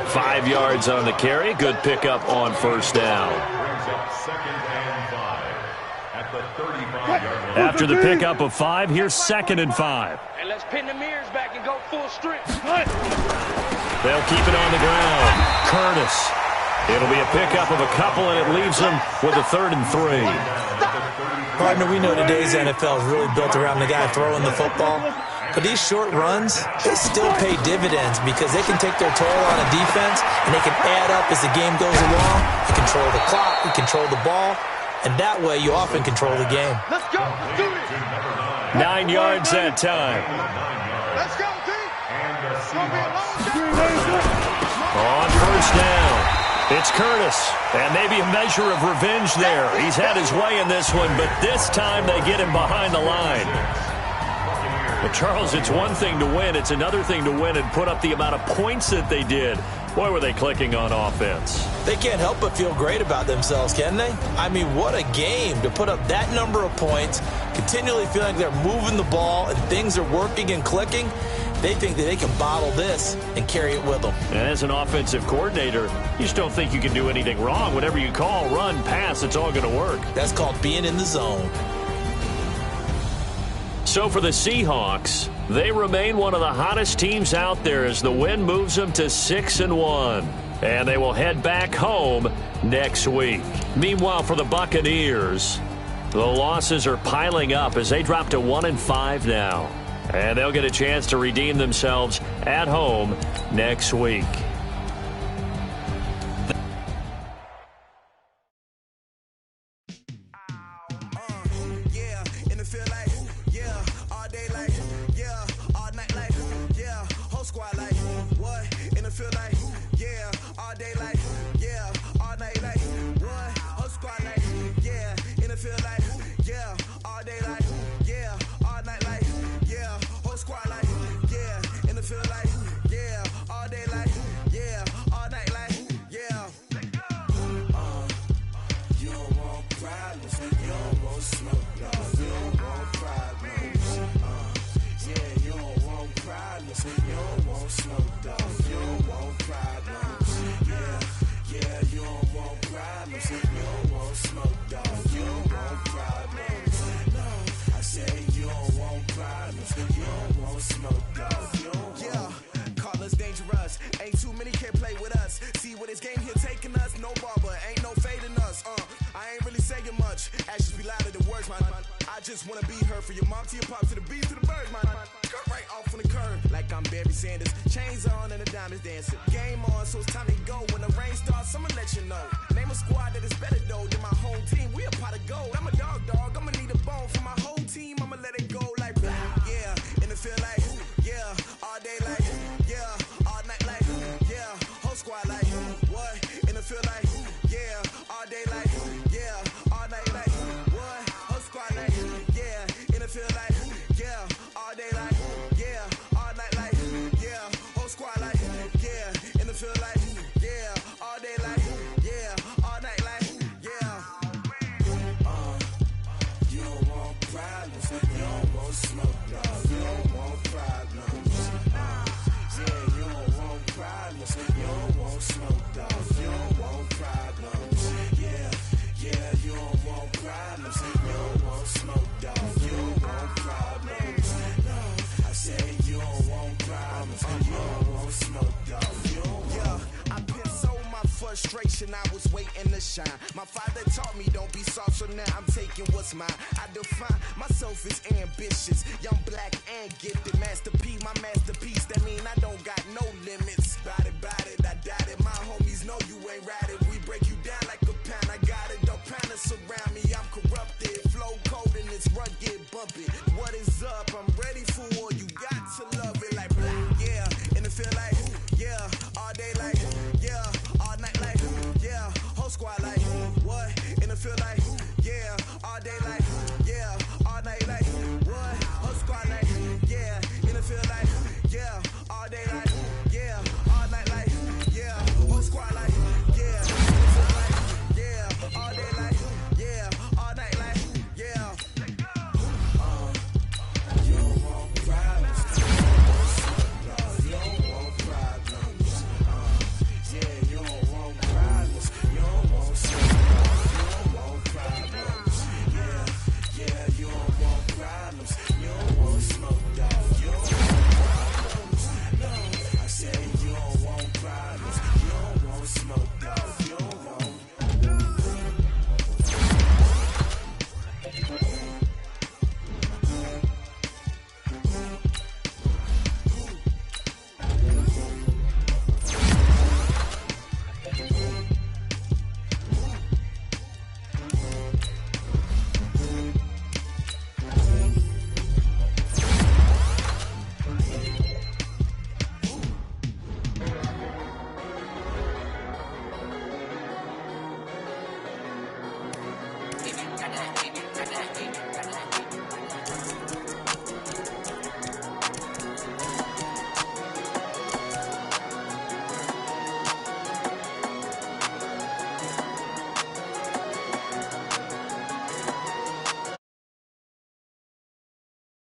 5 yards on the carry. Good pickup on first down. After the pickup of 5, here's 2nd and 5.
And let's pin the mirrors back and go full strength.
They'll keep it on the ground. Curtis. It'll be a pickup of a couple, and it leaves them with a 3rd and 3.
Partner, we know today's NFL is really built around the guy throwing the football. But these short runs, they still pay dividends because they can take their toll on a defense, and they can add up as the game goes along. You control the clock, you control the ball, and that way you often control the game.
Let's go. Let's do this.
9 yards that time.
Let's go, team.
On first down, it's Curtis. And maybe a measure of revenge there. He's had his way in this one, but this time they get him behind the line. Well, Charles, it's one thing to win. It's another thing to win and put up the amount of points that they did. Boy, were they clicking on offense.
They can't help but feel great about themselves, can they? I mean, what a game to put up that number of points, continually feeling like they're moving the ball and things are working and clicking. They think that they can bottle this and carry it with them.
And as an offensive coordinator, you just don't think you can do anything wrong. Whatever you call, run, pass, it's all going to work.
That's called being in the zone.
So for the Seahawks, they remain one of the hottest teams out there as the win moves them to 6-1. And they will head back home next week. Meanwhile, for the Buccaneers, the losses are piling up as they drop to 1-5 now. And they'll get a chance to redeem themselves at home next week.
I was waiting to shine. My father taught me don't be soft, so now I'm taking what's mine. I define myself as ambitious, young, black, and gifted. Master P, my masterpiece. That mean I don't got no limits. Bout it, I doubt it. My homies know you ain't ratted. We break you down like a pound. I got it, don't panic surround me. I'm corrupted, flow cold and it's rugged, bumpy. What is up? I'm ready for war. You got to love it like black, yeah. And it feel like, yeah, all day like, yeah, all night like, yeah, whole squad like, what? And it feel like, yeah, all day like, yeah, all night like, what? Whole squad like, yeah, and it feel like, yeah, all day like, yeah, more dough.